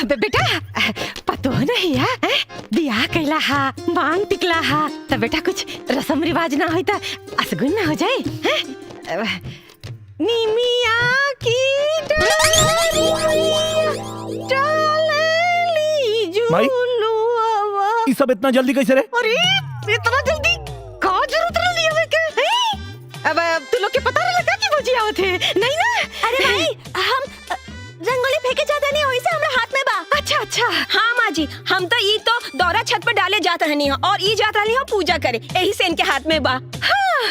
बेटा पतो नहीं है बियाह कैला हा मांग टिकला हा तब बेटा कुछ रस्म रिवाज ना हो तो असगुन ना हो जाए हैं? निमिया की डाली झूलुआ। ये सब इतना जल्दी कैसे रे? अरे इतना जल्दी का जरूरत रही है क्या? अब तू लोग के पता नहीं लगा कि वो जी आवत है नहीं ना? अरे भाई हम रंगोली फेंके जाते नहीं वैसे हमरा हाथ में बा। अच्छा अच्छा हाँ माँ जी हम तो ई तो दौरा छत पर डाले जाता रहनी हो और ई जाता रही हो पूजा करे यही से इनके हाथ में बा। हाँ।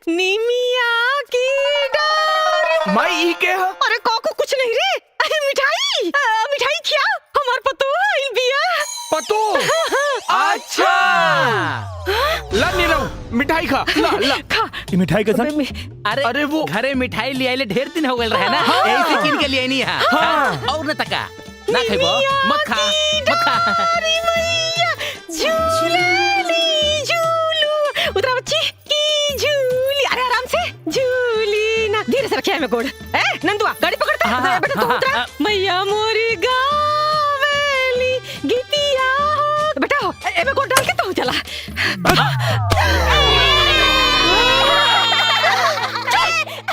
निमिया की डाली माई ई के है? अरे को कुछ नहीं रे अरे मिठाई मिठाई क्या हमार पतो आइल बिया पतो अच्छा ला नीरव मिठाई खा ला ला खा ये मिठाई कैसन? अरे वो घरे मिठाई ले आइले ढेर दिन हो गए रहे ना यही से किन के लिए नहीं है और न तका ना खाइबो मत खा झूली झूलू उतरा बच्ची की झूली अरे आराम से झूली ना धीरे से रखिए मैं गोड़ नंदुआ गाड़ी पकड़ता है बेटा तू उतरा मैया मोरी गावेली गीतिया हो बेटा हो मैं गोड़ डाल के तो चला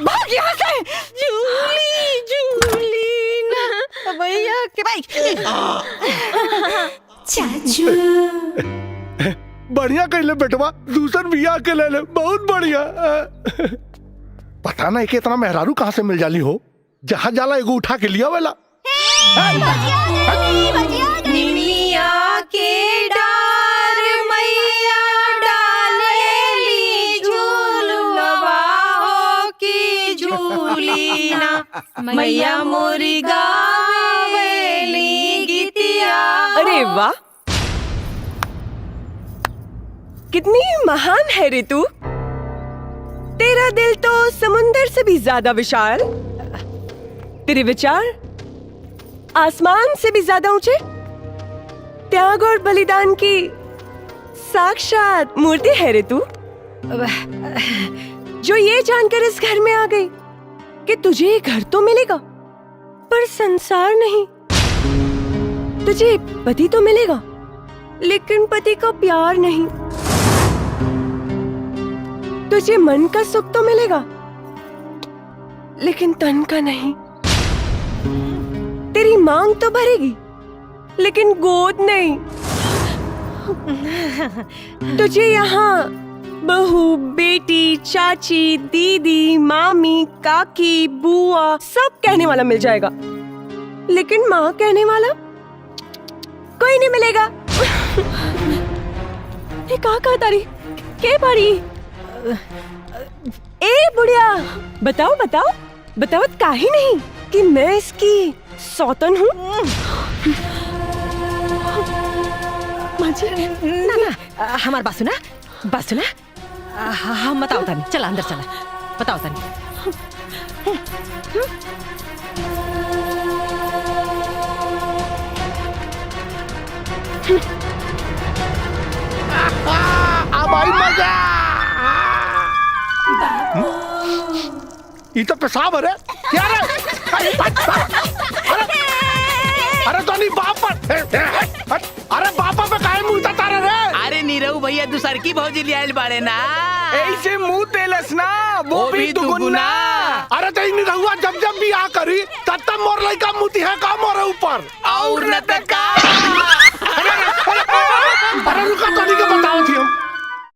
भाग यहाँ से झूली झूली ना भैया के भाई चाचू बढ़िया कहले बेटवा दूसर बिया के ले बहुत बढ़िया। पता नहीं कि इतना मेहरारू कहाँ से मिल जाली हो जहाँ जाला एगो उठा के लिया वाला। निमिया के डार मैया डालेली झूलवा हो की झूलीना मैया मोरी गावेली गीतिया। अरे वाह कितनी महान है रे तू। तेरा दिल तो समुंदर से भी ज्यादा विशाल, तेरे विचार आसमान से भी ज्यादा ऊंचे, त्याग और बलिदान की साक्षात मूर्ति है रे तू, जो ये जानकर इस घर में आ गई कि तुझे घर तो मिलेगा पर संसार नहीं। तुझे पति तो मिलेगा लेकिन पति का प्यार नहीं। तुझे मन का सुख तो मिलेगा लेकिन तन का नहीं। तेरी मांग तो भरेगी लेकिन गोद नहीं। तुझे यहाँ बहू बेटी चाची दीदी मामी काकी बुआ सब कहने वाला मिल जाएगा लेकिन माँ कहने वाला कोई नहीं मिलेगा। ये कहा तारी के बारी? ए बुढ़िया बताओ बताओ बताओ काहे नहीं कि मैं इसकी सौतन हूँ। ना ना हमार बात सुना हम बताओ तानी चला अंदर चला बताओ तानी। अब आई मजा। ये तो पेशाब है क्या रे? अरे तो नहीं बाप अरे बापा पे काहे मुंह तारे रे? अरे नीरव भैया दूसर की भौजी ले आइल बाड़े ना ऐसे मुंह तेलस ना वो भी दुगुना। अरे तो इन रहुआ जब जब भी आ करी तब मोर लइका मुती है का मोरे ऊपर और न तका। अरे रुका तो नहीं के बताओ थी हम